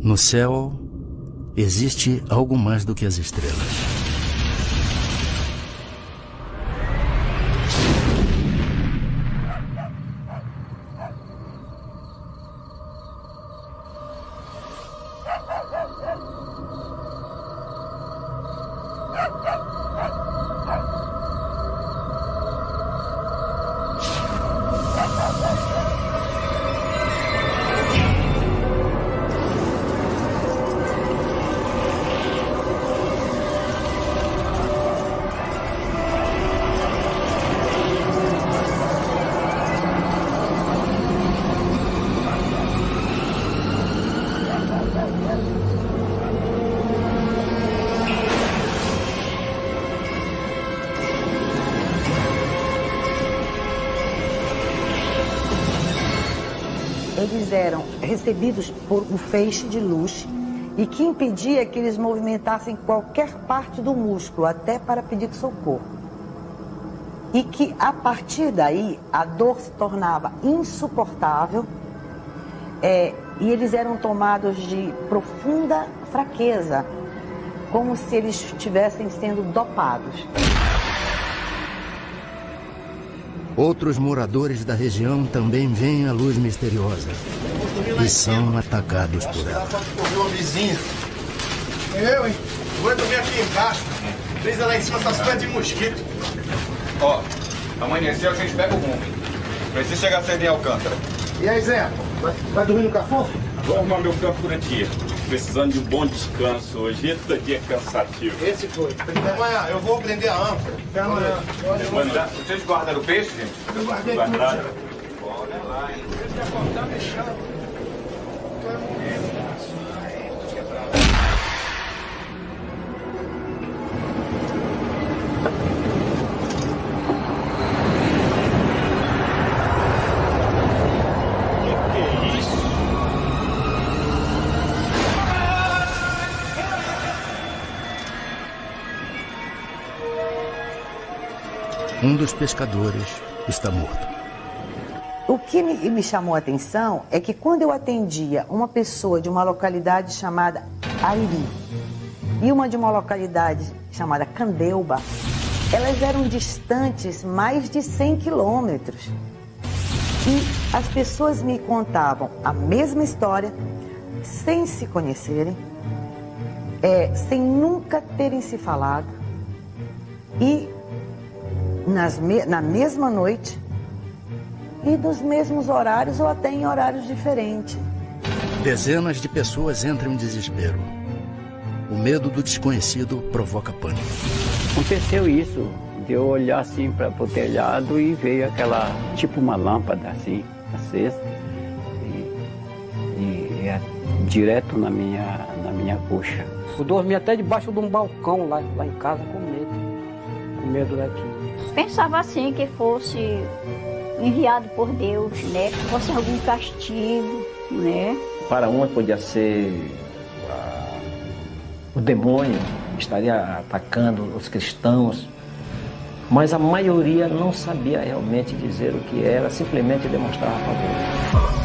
No céu, existe algo mais do que as estrelas. Eles eram recebidos por um feixe de luz e que impedia que eles movimentassem qualquer parte do músculo, até para pedir socorro. E que, a partir daí, a dor se tornava insuportável e eles eram tomados de profunda fraqueza, como se eles estivessem sendo dopados. Outros moradores da região também veem a luz misteriosa e são atacados por ela. Uma vizinha. Eu, hein? Vou dormir aqui embaixo. Brisa lá em cima, tá suando de mosquito. Ó, amanheceu, a gente pega o rumo. Precisa chegar cedo em Alcântara. E aí, Zé? Vai dormir no cafofo? Vou arrumar meu campo por aqui. Precisando de um bom descanso hoje. Esse daqui é cansativo. Esse foi. Amanhã eu vou prender a âncora. Até amanhã. Vocês guardaram o peixe, gente? Eu guardei tudo. Olha lá, hein? Você quer cortar, mexendo. Tu é morrer. Um dos pescadores está morto. O que me chamou a atenção é que quando eu atendia uma pessoa de uma localidade chamada Ariri e uma de uma localidade chamada Candeuba, elas eram distantes mais de 100 quilômetros. E as pessoas me contavam a mesma história, sem se conhecerem, sem nunca terem se falado e na mesma noite e nos mesmos horários ou até em horários diferentes. Dezenas de pessoas entram em desespero. O medo do desconhecido provoca pânico. Aconteceu isso, de eu olhar assim para o telhado e veio aquela, tipo uma lâmpada assim, acesa, e direto na minha coxa. Eu dormi até debaixo de um balcão lá em casa com medo daquilo. Pensava assim que fosse enviado por Deus, né? Que fosse algum castigo, né? Para uns podia ser o demônio que estaria atacando os cristãos, mas a maioria não sabia realmente dizer o que era, simplesmente demonstrava favor.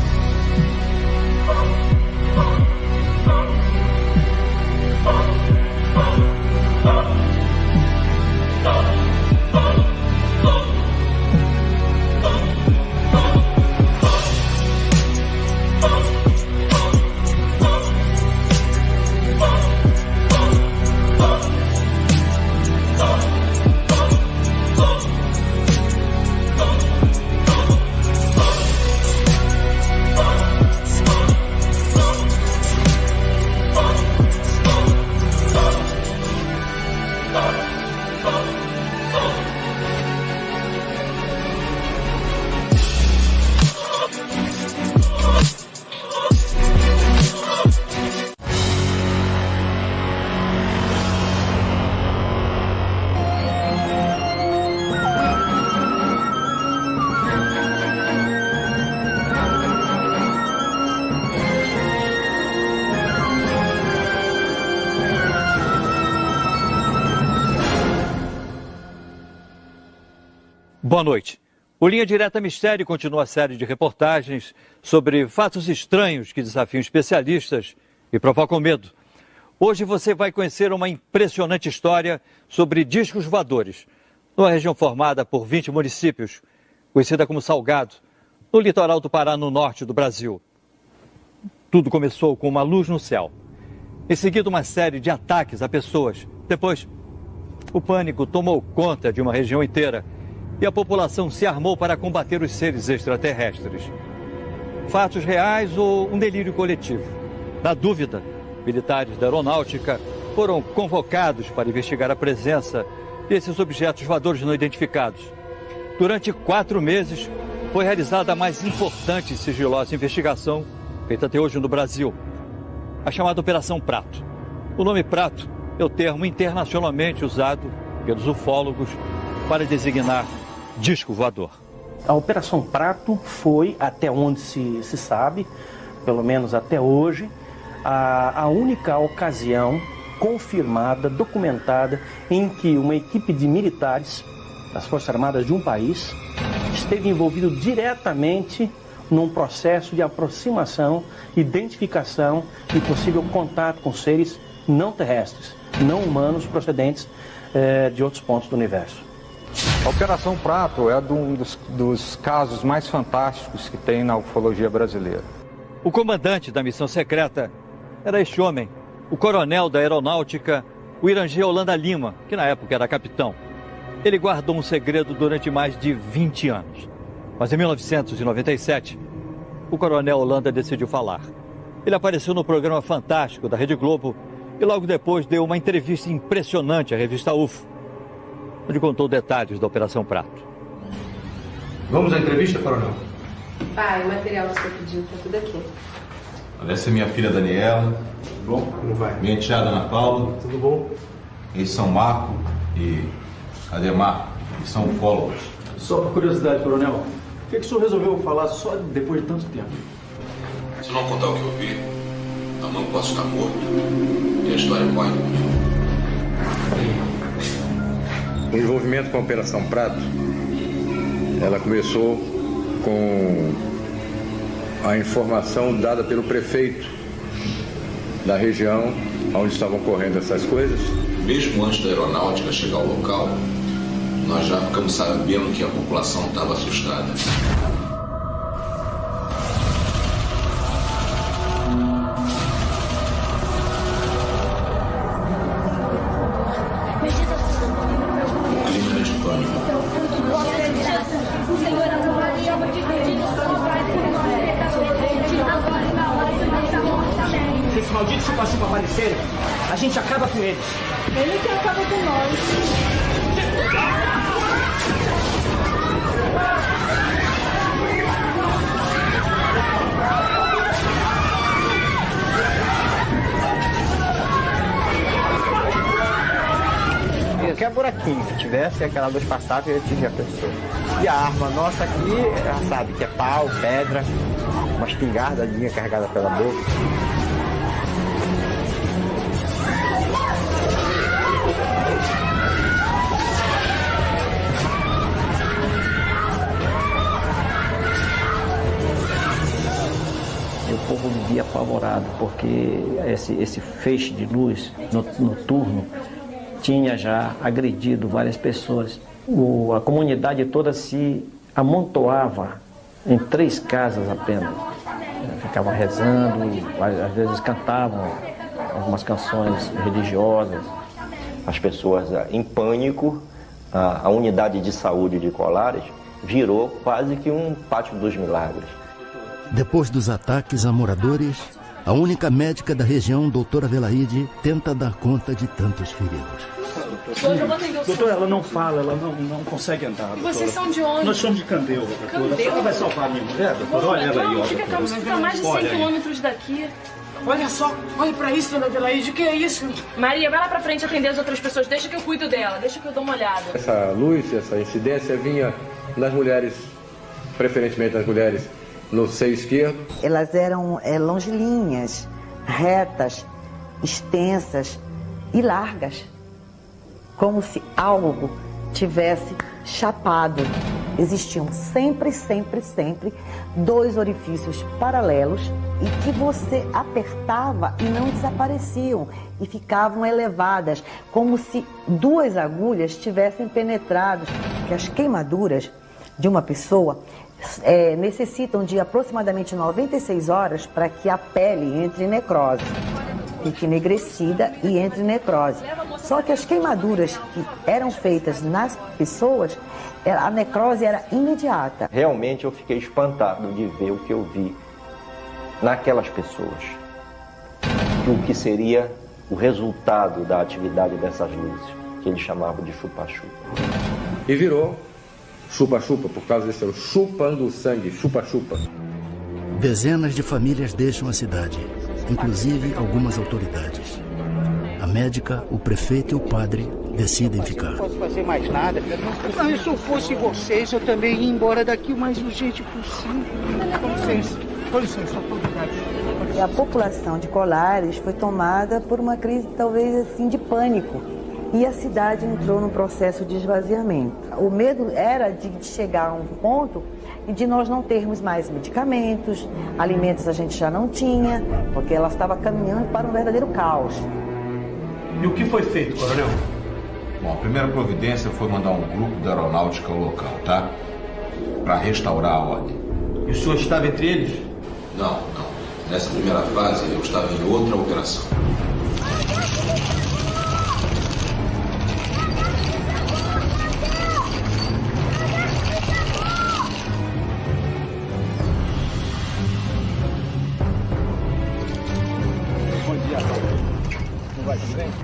Boa noite. O Linha Direta Mistério continua a série de reportagens sobre fatos estranhos que desafiam especialistas e provocam medo. Hoje você vai conhecer uma impressionante história sobre discos voadores, numa região formada por 20 municípios, conhecida como Salgado, no litoral do Pará, no norte do Brasil. Tudo começou com uma luz no céu. Em seguida, uma série de ataques a pessoas. Depois, o pânico tomou conta de uma região inteira e a população se armou para combater os seres extraterrestres. Fatos reais ou um delírio coletivo? Na dúvida, militares da aeronáutica foram convocados para investigar a presença desses objetos voadores não identificados. Durante 4 meses, foi realizada a mais importante e sigilosa investigação feita até hoje no Brasil, a chamada Operação Prato. O nome Prato é o termo internacionalmente usado pelos ufólogos para designar disco voador. A Operação Prato foi, até onde se sabe, pelo menos até hoje, a única ocasião confirmada, documentada, em que uma equipe de militares das Forças Armadas de um país esteve envolvido diretamente num processo de aproximação, identificação e possível contato com seres não terrestres, não humanos, procedentes de outros pontos do universo. A Operação Prato é um dos casos mais fantásticos que tem na ufologia brasileira. O comandante da missão secreta era este homem, o coronel da aeronáutica, o Irangê Holanda Lima, que na época era capitão. Ele guardou um segredo durante mais de 20 anos. Mas em 1997, o coronel Holanda decidiu falar. Ele apareceu no programa Fantástico da Rede Globo e logo depois deu uma entrevista impressionante à revista UFO, onde contou detalhes da Operação Prato. Vamos à entrevista, coronel? Pai, o material que você pediu está tudo aqui. Essa é minha filha Daniela. Tudo bom? Como vai? Minha enteada Ana Paula. Tudo bom? Eles são Marco e Ademar, que são ufólogos. Só por curiosidade, coronel, por que o senhor resolveu falar só depois de tanto tempo? Se não contar o que eu vi, amanhã posso estar morto. E a história corre. O envolvimento com a Operação Prato, ela começou com a informação dada pelo prefeito da região onde estavam ocorrendo essas coisas. Mesmo antes da aeronáutica chegar ao local, nós já ficamos sabendo que a população estava assustada. Clima de pânico. Se esses malditos chupa-chupa aparecerem, a gente acaba com eles. Ele que acaba com nós. Qualquer buraquinho que tivesse, aquela luz passava e eu atingia a pessoa. E a arma nossa aqui, já sabe, que é pau, pedra, uma espingardazinha carregada pela boca. E o povo vivia apavorado, porque esse feixe de luz noturno tinha já agredido várias pessoas. A comunidade toda se amontoava em 3 casas apenas. Ficavam rezando, às vezes cantavam algumas canções religiosas. As pessoas em pânico, a unidade de saúde de Colares virou quase que um pátio dos milagres. Depois dos ataques a moradores, a única médica da região, doutora Adelaide, tenta dar conta de tantos feridos. Doutora, ela não fala, ela não consegue andar. Doutora. Vocês são de onde? Nós somos de Candeuva, doutora. A senhora vai salvar a minha mulher, doutora? Olha ela aí, ó. Fica mais de 100 quilômetros daqui. Olha só, olha pra isso, dona Adelaide, o que é isso? Maria, vai lá pra frente atender as outras pessoas, deixa que eu cuido dela, deixa que eu dou uma olhada. Essa luz, essa incidência vinha nas mulheres, preferentemente nas mulheres, no seio esquerdo. Elas eram longilíneas, retas, extensas e largas, como se algo tivesse chapado. Existiam sempre 2 orifícios paralelos e que você apertava e não desapareciam e ficavam elevadas, como se 2 agulhas tivessem penetrado. Que as queimaduras de uma pessoa necessitam de aproximadamente 96 horas para que a pele entre em necrose, fique enegrecida e entre em necrose. Só que as queimaduras que eram feitas nas pessoas, a necrose era imediata. Realmente eu fiquei espantado de ver o que eu vi naquelas pessoas. O que seria o resultado da atividade dessas luzes, que eles chamavam de chupa-chupa. E virou chupa-chupa, por causa desse chupando o sangue, chupa-chupa. Dezenas de famílias deixam a cidade, inclusive algumas autoridades. A médica, o prefeito e o padre decidem ficar. Não posso fazer mais nada. Não, se eu fosse vocês, eu também ia embora daqui o mais urgente possível. Com licença, E a população de Colares foi tomada por uma crise, talvez assim, de pânico. E a cidade entrou num processo de esvaziamento. O medo era de chegar a um ponto e de nós não termos mais medicamentos, alimentos a gente já não tinha, porque ela estava caminhando para um verdadeiro caos. E o que foi feito, coronel? Bom, a primeira providência foi mandar um grupo da aeronáutica ao local, tá? Para restaurar a ordem. E o senhor estava entre eles? Não. Nessa primeira fase eu estava em outra operação.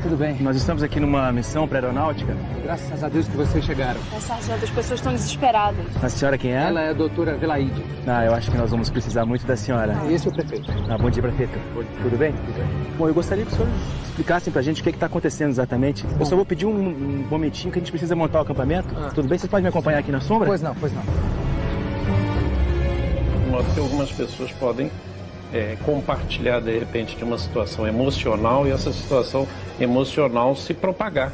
Tudo bem. Nós estamos aqui numa missão para aeronáutica. Graças a Deus que vocês chegaram. Essa senhora, as pessoas estão desesperadas. A senhora quem é? Ela é a doutora Velaide. Eu acho que nós vamos precisar muito da senhora. Esse é o prefeito. Bom dia, prefeito. Tudo bem? Tudo bem. Bom, eu gostaria que o senhor explicasse pra gente o que está acontecendo exatamente. Eu só vou pedir um momentinho que a gente precisa montar o acampamento. Tudo bem? Vocês podem me acompanhar aqui na sombra? Pois não. De modo que algumas pessoas podem compartilhar, de repente, de uma situação emocional e essa situação emocional se propagar.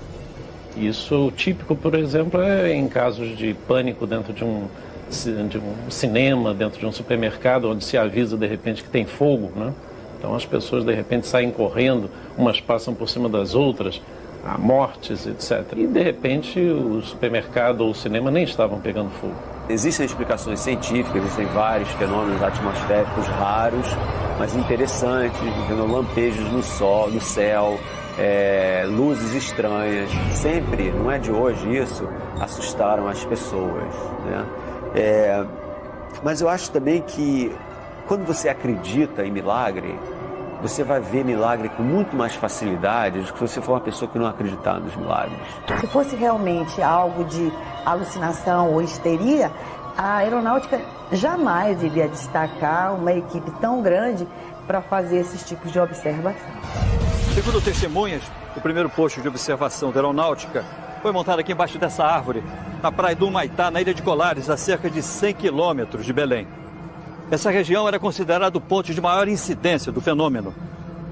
Isso típico, por exemplo, é em casos de pânico dentro de um cinema, dentro de um supermercado, onde se avisa, de repente, que tem fogo, né? Então as pessoas, de repente, saem correndo, umas passam por cima das outras, há mortes, etc. E, de repente, o supermercado ou o cinema nem estavam pegando fogo. Existem explicações científicas, existem vários fenômenos atmosféricos raros, mas interessantes, lampejos no céu, luzes estranhas. Sempre, não é de hoje isso, assustaram as pessoas, né? Mas eu acho também que quando você acredita em milagre, você vai ver milagre com muito mais facilidade do que se você for uma pessoa que não acreditar nos milagres. Se fosse realmente algo de alucinação ou histeria, a aeronáutica jamais iria destacar uma equipe tão grande para fazer esses tipos de observação. Segundo testemunhas, o primeiro posto de observação da aeronáutica foi montado aqui embaixo dessa árvore, na praia do Humaitá, na ilha de Colares, a cerca de 100 quilômetros de Belém. Essa região era considerada o ponto de maior incidência do fenômeno,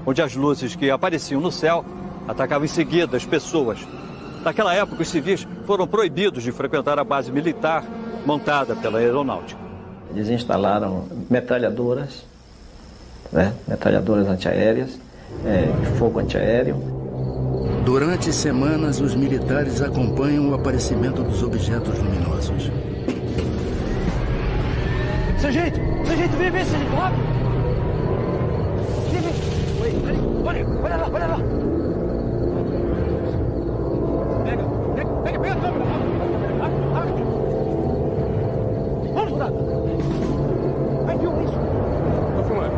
onde as luzes que apareciam no céu atacavam em seguida as pessoas. Naquela época, os civis foram proibidos de frequentar a base militar montada pela aeronáutica. Eles instalaram metralhadoras, metralhadoras antiaéreas, fogo antiaéreo. Durante semanas, os militares acompanham o aparecimento dos objetos luminosos. Sargento, vem, sargento, rápido! Vem, olha lá! Pega a câmera, rápido! Vamos, soldado! Vai, viu isso? Tô filmando.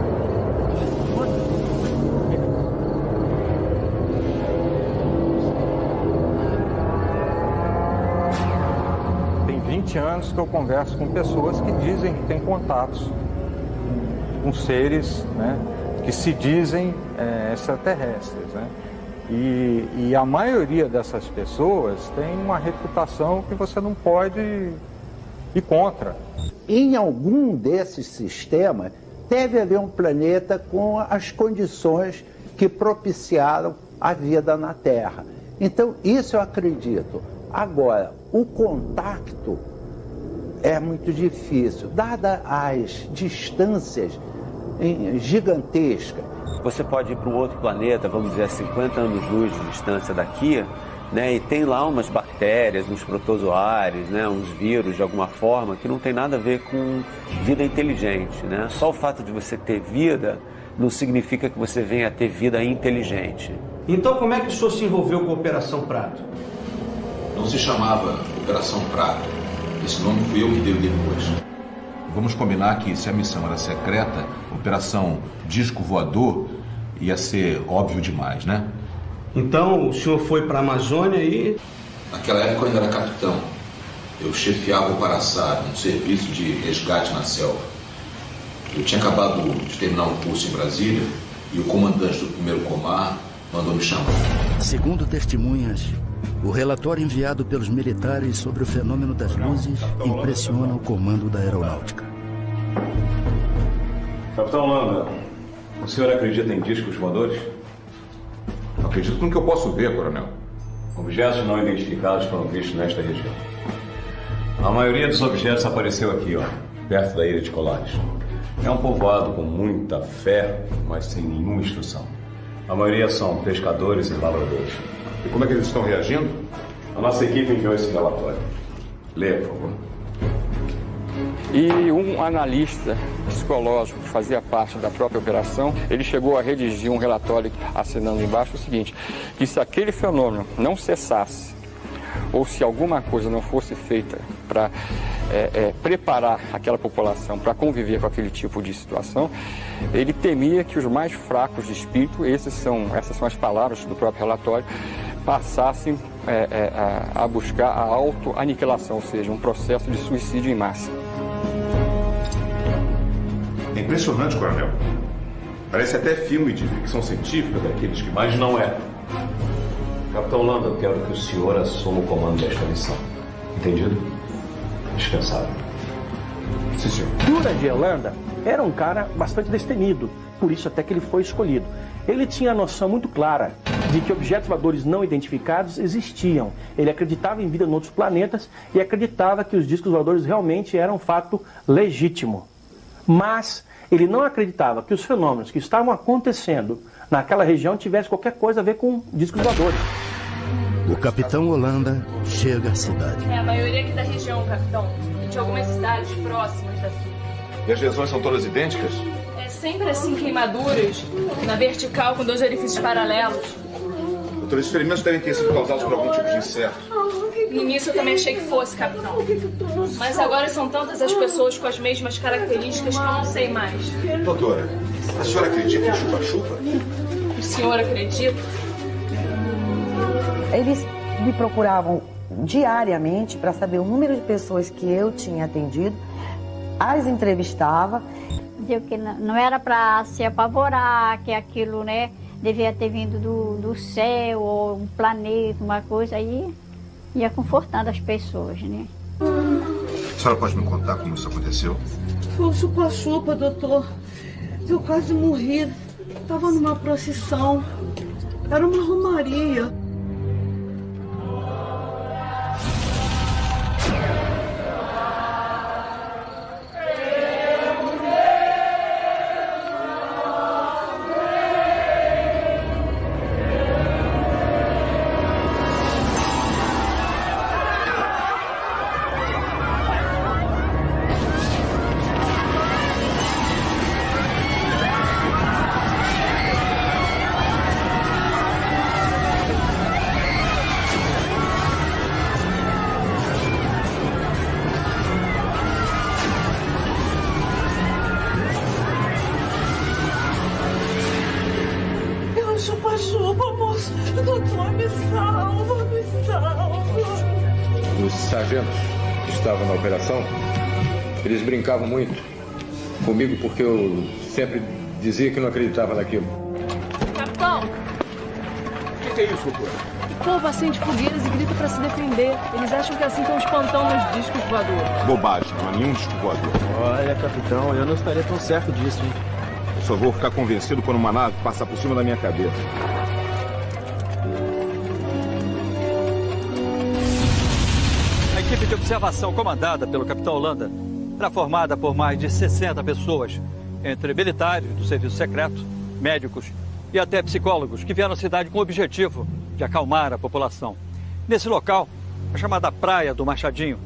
Tem 20 anos que eu converso com pessoas que dizem que têm contatos com seres, né, que se dizem extraterrestres, né? E a maioria dessas pessoas tem uma reputação que você não pode ir contra. Em algum desses sistemas, deve haver um planeta com as condições que propiciaram a vida na Terra. Então, isso eu acredito. Agora, o contato é muito difícil, dadas as distâncias gigantesca. Você pode ir para um outro planeta, vamos dizer, a 50 anos-luz de distância daqui, né, e tem lá umas bactérias, uns protozoários, né, uns vírus de alguma forma, que não tem nada a ver com vida inteligente, né? Só o fato de você ter vida não significa que você venha a ter vida inteligente. Então como é que o senhor se envolveu com a Operação Prato? Não se chamava Operação Prato. Esse nome fui eu que dei depois. Vamos combinar que se a missão era secreta, Operação Disco Voador ia ser óbvio demais, né? Então o senhor foi para a Amazônia e... Naquela época eu ainda era capitão. Eu chefiava o Paraçá, um serviço de resgate na selva. Eu tinha acabado de terminar um curso em Brasília e o comandante do primeiro Comar mandou me chamar. Segundo testemunhas, o relatório enviado pelos militares sobre o fenômeno das luzes impressiona o comando da aeronáutica. Capitão Landa, o senhor acredita em discos voadores? Acredito no que eu posso ver, coronel. Objetos não identificados foram vistos nesta região. A maioria dos objetos apareceu aqui, ó, perto da ilha de Colares. É um povoado com muita fé, mas sem nenhuma instrução. A maioria são pescadores e lavradores. E como é que eles estão reagindo? A nossa equipe enviou esse relatório. Leia, por favor. E um analista psicológico que fazia parte da própria operação, ele chegou a redigir um relatório assinando embaixo o seguinte, que se aquele fenômeno não cessasse, ou se alguma coisa não fosse feita para preparar aquela população para conviver com aquele tipo de situação, ele temia que os mais fracos de espírito, essas são as palavras do próprio relatório, passassem a buscar a autoaniquilação, ou seja, um processo de suicídio em massa. É impressionante, coronel. Parece até filme de ficção científica daqueles que... Mas não é. Capitão Landa, eu quero que o senhor assuma o comando desta missão. Entendido? Dispensável. Sim, senhor. Durand Landa era um cara bastante destemido, por isso até que ele foi escolhido. Ele tinha a noção muito clara de que objetos voadores não identificados existiam. Ele acreditava em vida em outros planetas e acreditava que os discos voadores realmente eram um fato legítimo. Mas ele não acreditava que os fenômenos que estavam acontecendo naquela região tivessem qualquer coisa a ver com discos voadores. O capitão Holanda chega à cidade. É a maioria aqui da região, capitão. E de algumas cidades próximas daqui. E as lesões são todas idênticas? É sempre assim, queimaduras, na vertical, com 2 orifícios paralelos. Doutor, esses ferimentos devem ter sido causados por algum tipo de inseto. No início eu também achei que fosse, capitão. Mas agora são tantas as pessoas com as mesmas características que eu não sei mais. Doutora, a senhora acredita em chupa-chupa? O senhor acredita? Eles me procuravam diariamente para saber o número de pessoas que eu tinha atendido, as entrevistava. Dizia que não era para se apavorar, que aquilo, né, devia ter vindo do céu, ou um planeta, uma coisa, aí ia confortando as pessoas, né. A senhora pode me contar como isso aconteceu? Foi um chupa-chupa, doutor. Eu quase morri. Estava numa procissão. Era uma romaria. Chupa-chupa, moço. Doutor, me salva, me salva. Os sargentos que estavam na operação, eles brincavam muito comigo porque eu sempre dizia que não acreditava naquilo. Capitão! O que é isso, doutor? O povo acende fogueiras e grita pra se defender. Eles acham que assim estão espantando os discos voadores. Bobagem, não há nenhum disco voador. Olha, capitão, eu não estaria tão certo disso, hein? Eu só vou ficar convencido quando uma nave passar por cima da minha cabeça. A equipe de observação comandada pelo capitão Holanda era formada por mais de 60 pessoas, entre militares do serviço secreto, médicos e até psicólogos que vieram à cidade com o objetivo de acalmar a população. Nesse local, a chamada Praia do Machadinho,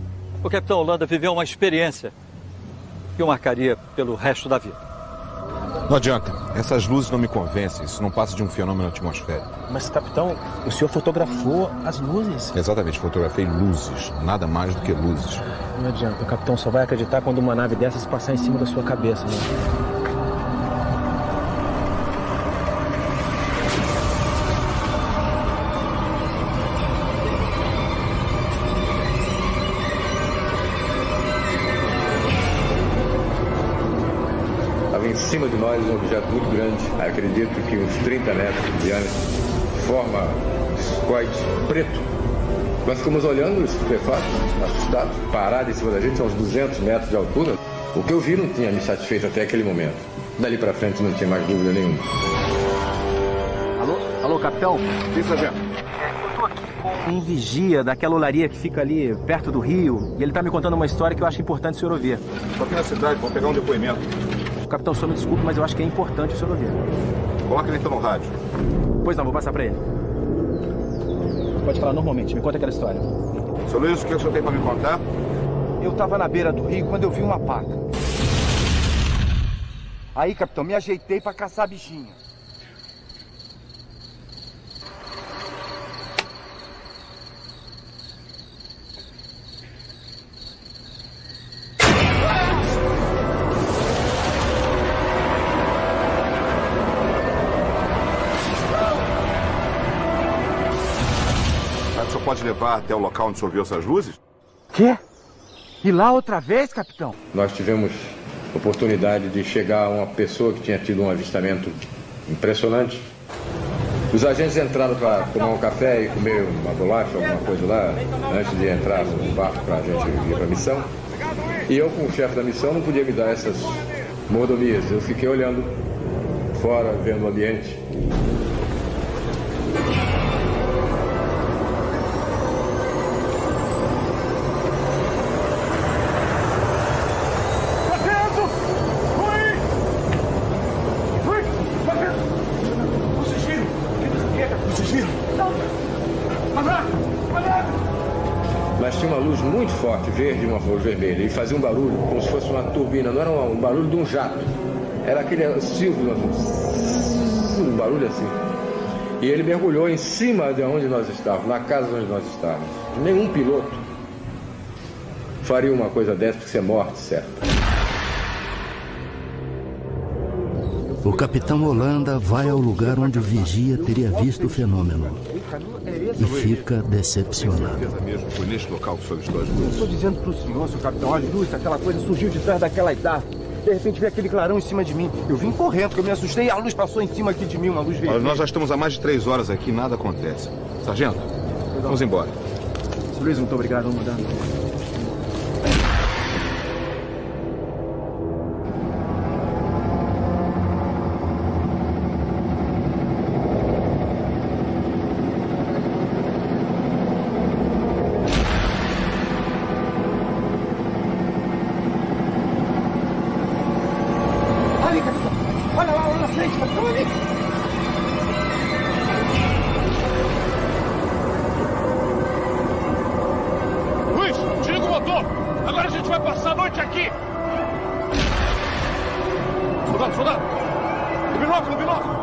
o capitão Holanda viveu uma experiência que o marcaria pelo resto da vida. Não adianta, essas luzes não me convencem, isso não passa de um fenômeno atmosférico. Mas, capitão, o senhor fotografou as luzes? Exatamente, fotografei luzes, nada mais do que luzes. Não adianta, o capitão só vai acreditar quando uma nave dessas passar em cima da sua cabeça, né? Em cima de nós um objeto muito grande, acredito que uns 30 metros de diâmetro, forma discoide preto. Nós ficamos olhando estupefatos, assustados, parado em cima da gente, a uns 200 metros de altura. O que eu vi não tinha me satisfeito até aquele momento. Dali para frente não tinha mais dúvida nenhuma. Alô, capitão? Sim, sargento. Eu tô aqui com um vigia daquela olaria que fica ali perto do rio, e ele tá me contando uma história que eu acho importante o senhor ouvir. Estou aqui na cidade, vou pegar um depoimento. Capitão, o senhor me desculpe, mas eu acho que é importante o senhor ouvir. Coloca ele então no rádio. Pois não, vou passar pra ele. Pode falar normalmente, me conta aquela história. Seu Luiz, o que o senhor tem pra me contar? Eu tava na beira do rio quando eu vi uma paca. Aí, capitão, me ajeitei pra caçar a bichinha. Pode levar até o local onde o senhor viu essas luzes? Quê? E lá outra vez, capitão? Nós tivemos oportunidade de chegar a uma pessoa que tinha tido um avistamento impressionante. Os agentes entraram para tomar um café e comer uma bolacha, alguma coisa lá, antes de entrar no barco para a gente ir para a missão. E eu, como chefe da missão, não podia me dar essas mordomias. Eu fiquei olhando fora, vendo o ambiente. Mas tinha uma luz muito forte, verde e uma luz vermelha, e fazia um barulho como se fosse uma turbina, não era um barulho de um jato, era aquele silvo, um barulho assim. E ele mergulhou em cima de onde nós estávamos, na casa onde nós estávamos. Nenhum piloto faria uma coisa dessa, porque isso é morte, certo? O capitão Holanda vai ao lugar onde o vigia teria visto o fenômeno e fica decepcionado. Foi neste local que o senhor viu as Eu luzes? estou dizendo pro senhor, seu capitão, a luz, aquela coisa surgiu de trás daquela árvore. De repente veio aquele clarão em cima de mim. Eu vim correndo, porque eu me assustei e a luz passou em cima aqui de mim, uma luz vermelha. Olha, nós já estamos há mais de 3 horas aqui e nada acontece. Sargento, vamos embora. Seu Luiz, muito obrigado, vamos mudar. Luiz, desliga o motor! Agora a gente vai passar a noite aqui! Soldado, soldado! No binóculo, no binóculo!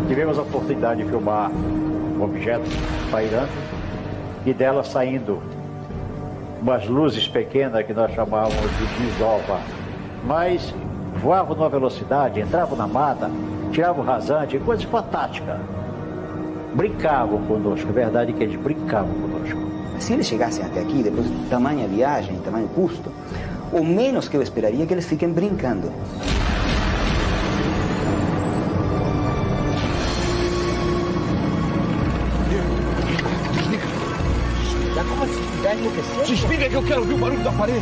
Tivemos a oportunidade de filmar um objeto pairando e dela saindo umas luzes pequenas que nós chamávamos de desova. Mas voavam numa velocidade, entravam na mata, tiravam rasante, coisas fantásticas. Brincavam conosco, é verdade que eles brincavam conosco. Se eles chegassem até aqui, depois de tamanha viagem, tamanho custo, o menos que eu esperaria é que eles fiquem brincando. Vai enlouquecer? Desliga que eu quero ouvir o barulho do aparelho.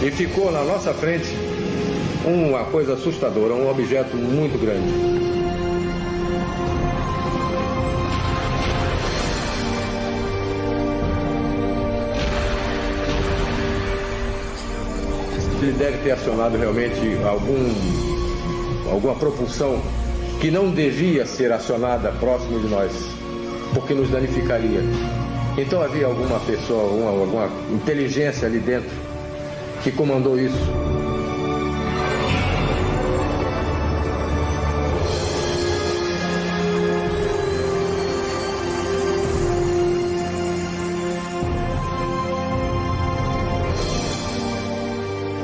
E ficou na nossa frente uma coisa assustadora, um objeto muito grande. Ele deve ter acionado realmente alguma propulsão que não devia ser acionada próximo de nós, porque nos danificaria. Então havia alguma pessoa, alguma inteligência ali dentro que comandou isso.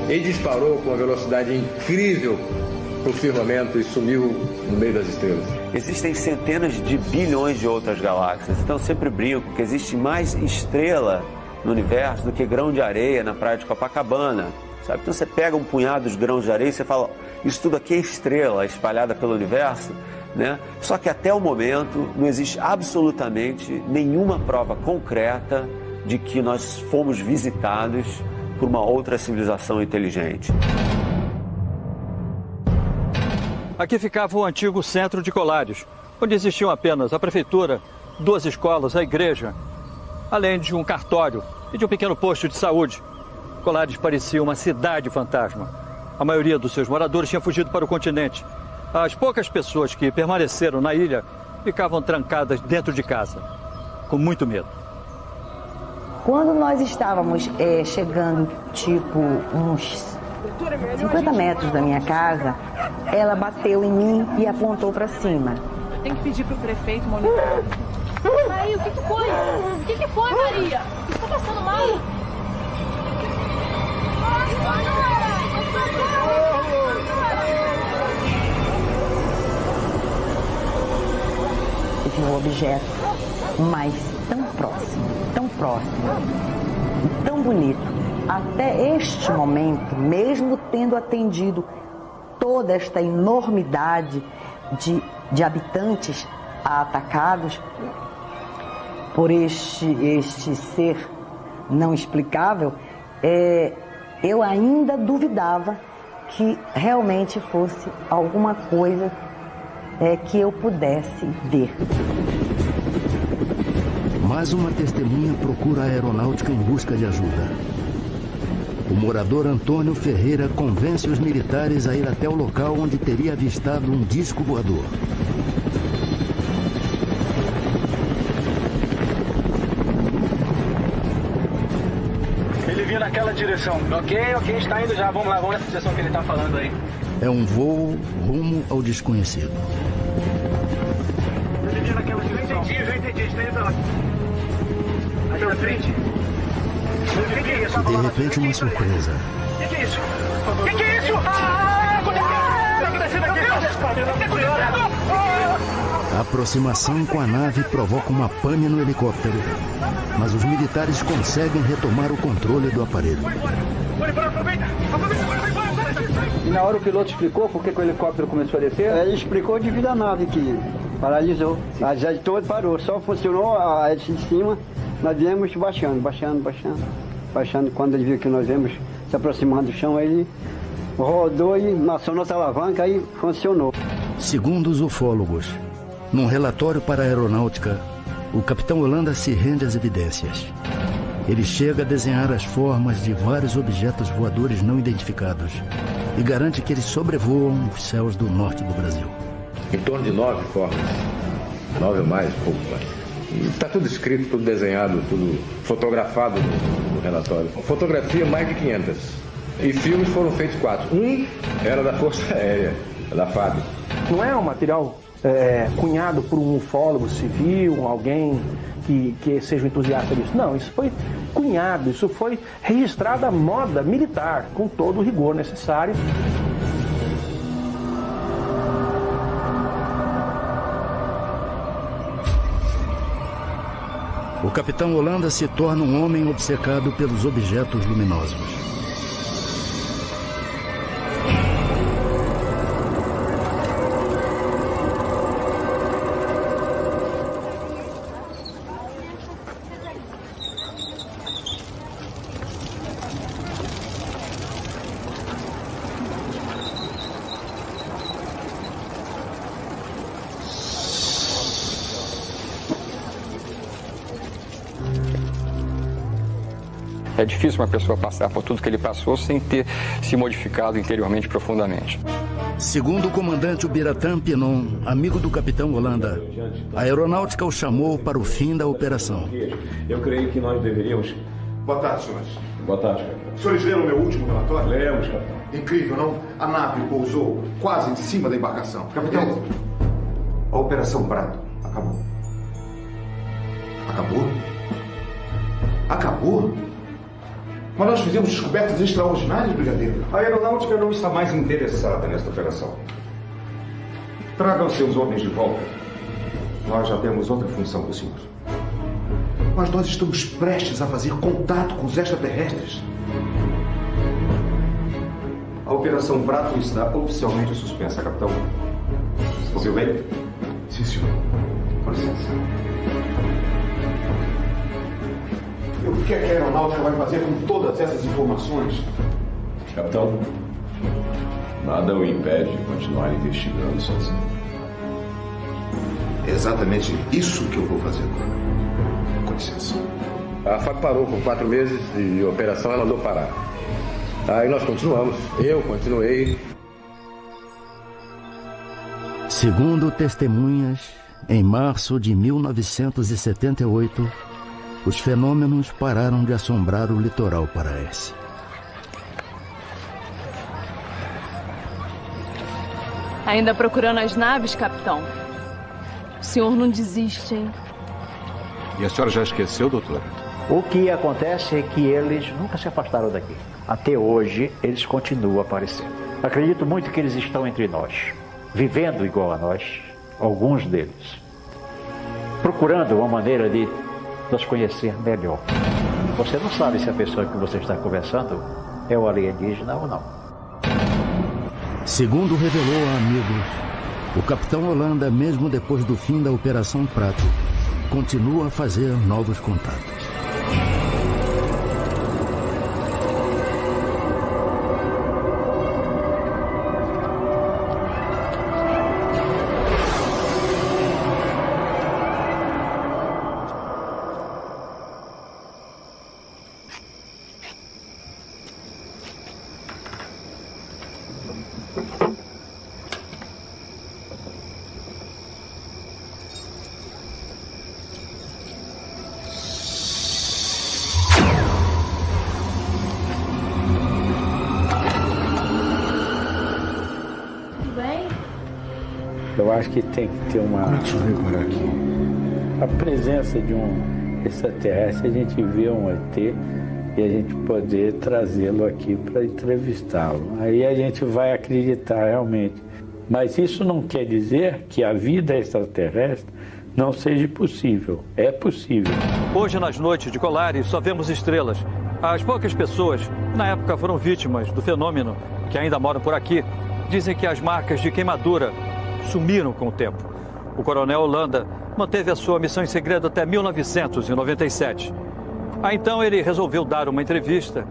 E disparou com uma velocidade incrível para o firmamento e sumiu no meio das estrelas. Existem centenas de bilhões de outras galáxias, então eu sempre brinco que existe mais estrela no universo do que grão de areia na praia de Copacabana, sabe? Então você pega um punhado de grãos de areia e você fala, isso tudo aqui é estrela espalhada pelo universo, né? Só que até o momento não existe absolutamente nenhuma prova concreta de que nós fomos visitados por uma outra civilização inteligente. Aqui ficava o antigo centro de Colares, onde existiam apenas a prefeitura, 2 escolas, a igreja, além de um cartório e de um pequeno posto de saúde. Colares parecia uma cidade fantasma. A maioria dos seus moradores tinha fugido para o continente. As poucas pessoas que permaneceram na ilha ficavam trancadas dentro de casa, com muito medo. Quando nós estávamos chegando, tipo, uns 50 metros da minha casa, ela bateu em mim e apontou para cima. Eu tenho que pedir pro prefeito monitorar. Maria, o que foi? O que foi, Maria? O que tá passando mal? Eu vi um objeto, mas tão próximo, e tão bonito. Até este momento, mesmo tendo atendido toda esta enormidade de habitantes atacados por este ser não explicável, eu ainda duvidava que realmente fosse alguma coisa que eu pudesse ver. Mais uma testemunha procura a aeronáutica em busca de ajuda. O morador Antônio Ferreira convence os militares a ir até o local onde teria avistado um disco voador. Ele vinha naquela direção. Ok, está indo já. Vamos lá, vamos nessa direção que ele está falando aí. É um voo rumo ao desconhecido. Ele vinha naquela direção. Já entendi, está indo lá. Aí na frente. O que é isso? De repente, uma surpresa. O que é isso? O que é isso? A aproximação com a nave provoca uma pane no helicóptero, mas os militares conseguem retomar o controle do aparelho. E na hora o piloto explicou por que o helicóptero começou a descer? Ele explicou devido à nave que paralisou. A jet toda parou, só funcionou a hélice de cima. Nós viemos baixando. Quando ele viu que nós viemos se aproximando do chão, ele rodou e acionou nossa alavanca e funcionou. Segundo os ufólogos, num relatório para a aeronáutica, o capitão Holanda se rende às evidências. Ele chega a desenhar as formas de vários objetos voadores não identificados e garante que eles sobrevoam os céus do norte do Brasil. Em torno de 9 formas, 9 ou mais, pouco mais. Está tudo escrito, tudo desenhado, tudo fotografado no relatório. Fotografia mais de 500. E filmes foram feitos 4. Um era da Força Aérea, da FAB. Não é um material cunhado por um ufólogo civil, alguém que seja um entusiasta disso. Não, isso foi cunhado, isso foi registrado à moda militar, com todo o rigor necessário. O capitão Holanda se torna um homem obcecado pelos objetos luminosos. É difícil uma pessoa passar por tudo que ele passou sem ter se modificado interiormente profundamente. Segundo o comandante Ubiratã Pinon, amigo do capitão Holanda, a aeronáutica o chamou para o fim da operação. Eu creio que nós deveríamos... Boa tarde, senhores. Boa tarde, capitão. Os senhores leram o meu último relatório? Lemos, capitão. Incrível, não? A nave pousou quase em cima da embarcação. Capitão, a Operação Prato acabou. Acabou? Acabou? Mas nós fizemos descobertas extraordinárias, brigadeiro. A aeronáutica não está mais interessada nesta operação. Tragam seus homens de volta. Nós já temos outra função para o senhor. Mas nós estamos prestes a fazer contato com os extraterrestres. A Operação Prato está oficialmente suspensa, capitão. Ouviu bem? Sim, senhor. Com licença. E o que a aeronáutica vai fazer com todas essas informações? Capitão, nada o impede de continuar investigando sozinho. É exatamente isso que eu vou fazer agora. Com licença. A FAB parou por 4 meses e a operação ela andou parar. Aí nós continuamos. Eu continuei. Segundo testemunhas, em março de 1978, os fenômenos pararam de assombrar o litoral paraense. Ainda procurando as naves, capitão? O senhor não desiste, hein? E a senhora já esqueceu, doutora? O que acontece é que eles nunca se afastaram daqui. Até hoje, eles continuam aparecendo. Acredito muito que eles estão entre nós, vivendo igual a nós, alguns deles, procurando uma maneira de nos conhecer melhor. Você não sabe se a pessoa que você está conversando é o alienígena ou não. Segundo revelou a amigos, o capitão Holanda, mesmo depois do fim da Operação Prato, continua a fazer novos contatos. Eu acho que tem que ter uma... Deixa eu ver por aqui. A presença de um extraterrestre, a gente vê um ET e a gente poder trazê-lo aqui para entrevistá-lo. Aí a gente vai acreditar realmente. Mas isso não quer dizer que a vida extraterrestre não seja possível. É possível. Hoje, nas noites de Colares, só vemos estrelas. As poucas pessoas que na época foram vítimas do fenômeno, que ainda moram por aqui, dizem que as marcas de queimadura sumiram com o tempo. O coronel Holanda manteve a sua missão em segredo até 1997. Aí então ele resolveu dar uma entrevista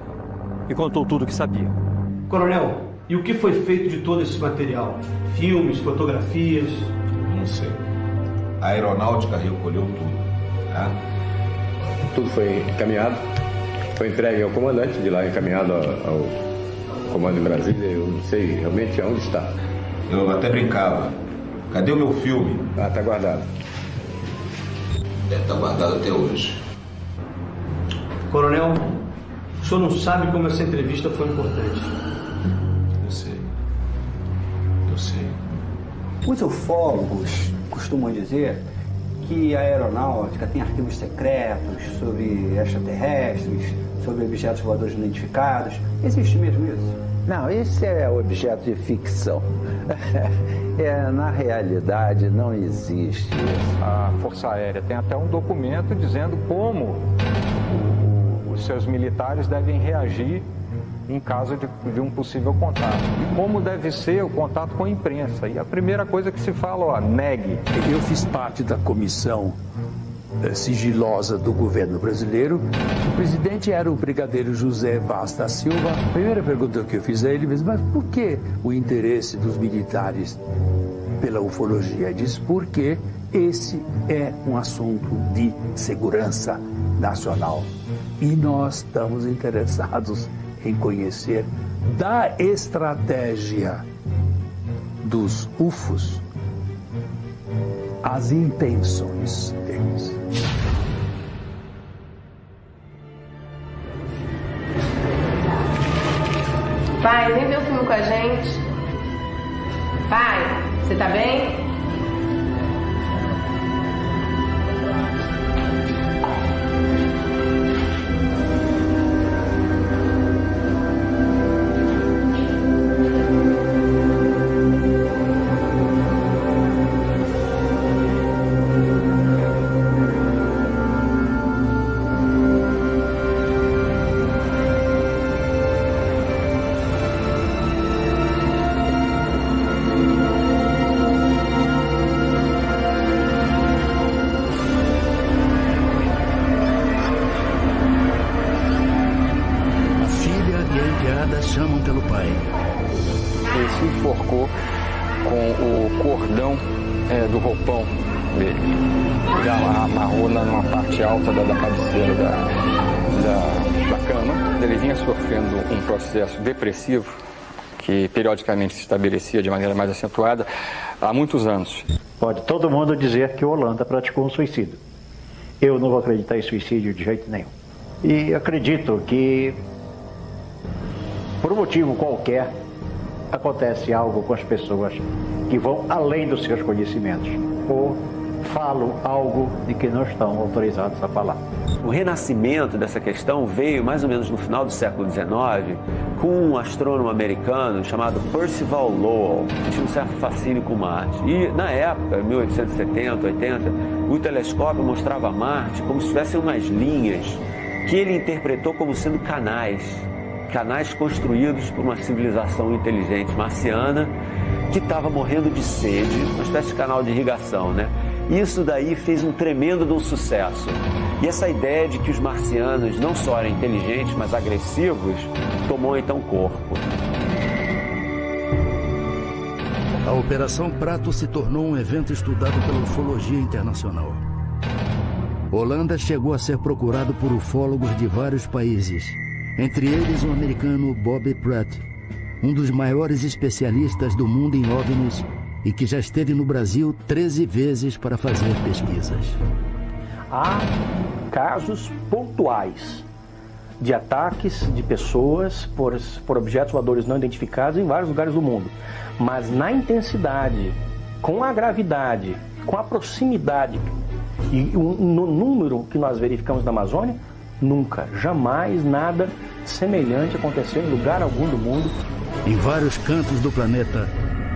e contou tudo o que sabia. Coronel, e o que foi feito de todo esse material? Filmes, fotografias? Não sei. A aeronáutica recolheu tudo. Tá? Tudo foi encaminhado, foi entregue ao comandante, de lá encaminhado ao comando em Brasília. Eu não sei realmente aonde está. Eu até brincava. Cadê o meu filme? Ah, tá guardado. Deve estar guardado até hoje. Coronel, o senhor não sabe como essa entrevista foi importante. Eu sei. Eu sei. Os ufólogos costumam dizer que a aeronáutica tem arquivos secretos sobre extraterrestres, sobre objetos voadores não identificados. Existe mesmo isso? Não, isso é objeto de ficção. Na realidade, não existe. A Força Aérea tem até um documento dizendo como os seus militares devem reagir em caso de um possível contato. E como deve ser o contato com a imprensa. E a primeira coisa que se fala, negue. Eu fiz parte da comissão sigilosa do governo brasileiro. O presidente era o brigadeiro José Vaz da Silva. A primeira pergunta que eu fiz a ele, mas por que o interesse dos militares pela ufologia? Ele disse, porque esse é um assunto de segurança nacional. E nós estamos interessados em conhecer da estratégia dos UFOs as intenções deles. Pai, vem ver o filme com a gente. Pai, você tá bem? Chamam pelo pai. Ele se enforcou com o cordão do roupão dele. Ele amarrou numa parte alta da cabeceira da cama. Ele vinha sofrendo um processo depressivo que periodicamente se estabelecia de maneira mais acentuada há muitos anos. Pode todo mundo dizer que o Holanda praticou um suicídio. Eu não vou acreditar em suicídio de jeito nenhum. E acredito que, por um motivo qualquer, acontece algo com as pessoas que vão além dos seus conhecimentos ou falam algo de que não estão autorizados a falar. O renascimento dessa questão veio mais ou menos no final do século XIX com um astrônomo americano chamado Percival Lowell, que tinha um certo fascínio com Marte. E na época, 1870, 80, o telescópio mostrava Marte como se tivessem umas linhas que ele interpretou como sendo canais construídos por uma civilização inteligente marciana que estava morrendo de sede, uma espécie de canal de irrigação, né? Isso daí fez um tremendo de um sucesso. E essa ideia de que os marcianos não só eram inteligentes, mas agressivos, tomou então corpo. A Operação Prato se tornou um evento estudado pela ufologia internacional. Holanda chegou a ser procurado por ufólogos de vários países, entre eles o americano Bob Pratt, um dos maiores especialistas do mundo em OVNIs e que já esteve no Brasil 13 vezes para fazer pesquisas. Há casos pontuais de ataques de pessoas por objetos voadores não identificados em vários lugares do mundo, mas na intensidade, com a gravidade, com a proximidade e no número que nós verificamos na Amazônia, nunca, jamais nada semelhante aconteceu em lugar algum do mundo. Em vários cantos do planeta,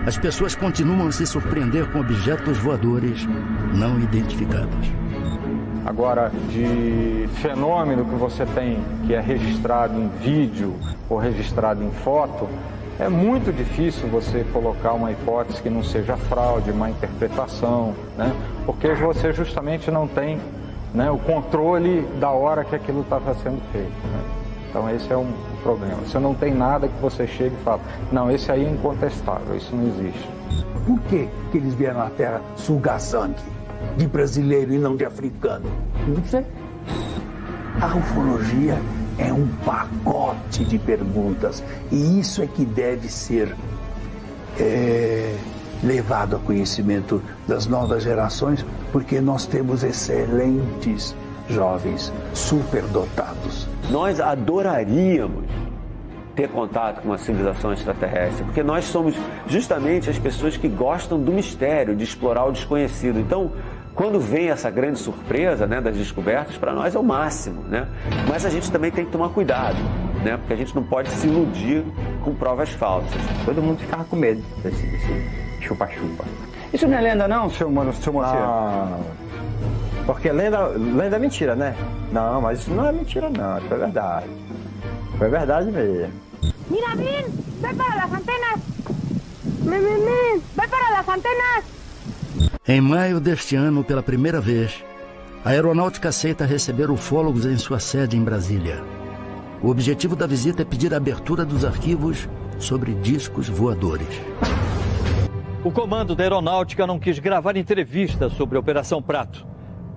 as pessoas continuam a se surpreender com objetos voadores não identificados. Agora, de fenômeno que você tem, que é registrado em vídeo ou registrado em foto, é muito difícil você colocar uma hipótese que não seja fraude, má interpretação, né? Porque você justamente não tem, né, o controle da hora que aquilo estava sendo feito, né? Então esse é um problema. Você não tem nada que você chegue e fale, não, esse aí é incontestável, isso não existe. Por que eles vieram à Terra sugar sangue de brasileiro e não de africano? Não sei. A ufologia é um pacote de perguntas e isso é que deve ser levado a conhecimento das novas gerações, porque nós temos excelentes jovens superdotados. Nós adoraríamos ter contato com uma civilização extraterrestre, porque nós somos justamente as pessoas que gostam do mistério, de explorar o desconhecido. Então, quando vem essa grande surpresa, né, das descobertas, para nós é o máximo, né? Mas a gente também tem que tomar cuidado, né? Porque a gente não pode se iludir com provas falsas. Todo mundo ficava com medo desse chupa-chupa. Isso não é lenda não, seu Moacir? Ah, porque lenda é mentira, né? Não, mas isso não é mentira não, isso é verdade. Foi verdade mesmo. Mira, Min, vai para as antenas. Min, vai para as antenas. Em maio deste ano, pela primeira vez, a aeronáutica aceita receber ufólogos em sua sede em Brasília. O objetivo da visita é pedir a abertura dos arquivos sobre discos voadores. O comando da aeronáutica não quis gravar entrevista sobre a Operação Prato,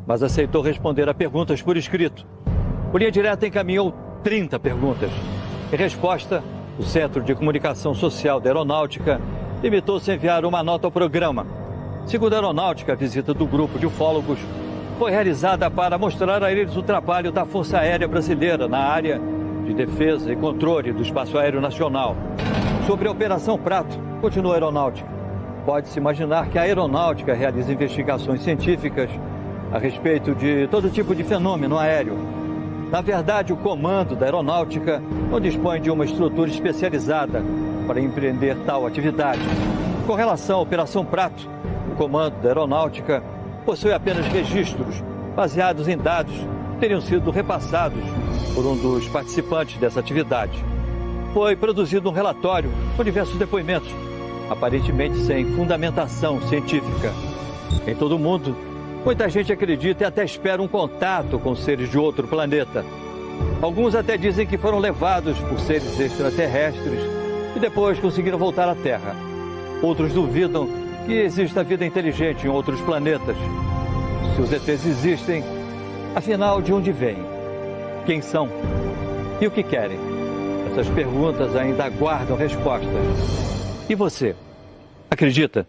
mas aceitou responder a perguntas por escrito. O Linha Direta encaminhou 30 perguntas. Em resposta, o Centro de Comunicação Social da Aeronáutica limitou-se a enviar uma nota ao programa. Segundo a Aeronáutica, a visita do grupo de ufólogos foi realizada para mostrar a eles o trabalho da Força Aérea Brasileira na área de defesa e controle do espaço aéreo nacional. Sobre a Operação Prato, continua a Aeronáutica. Pode-se imaginar que a Aeronáutica realiza investigações científicas a respeito de todo tipo de fenômeno aéreo. Na verdade, o comando da Aeronáutica não dispõe de uma estrutura especializada para empreender tal atividade. Com relação à Operação Prato, o comando da Aeronáutica possui apenas registros baseados em dados que teriam sido repassados por um dos participantes dessa atividade. Foi produzido um relatório com diversos depoimentos, aparentemente sem fundamentação científica. Em todo o mundo, muita gente acredita e até espera um contato com seres de outro planeta. Alguns até dizem que foram levados por seres extraterrestres e depois conseguiram voltar à Terra. Outros duvidam que exista vida inteligente em outros planetas. Se os ETs existem, afinal, de onde vêm? Quem são? E o que querem? Essas perguntas ainda aguardam respostas. E você? Acredita?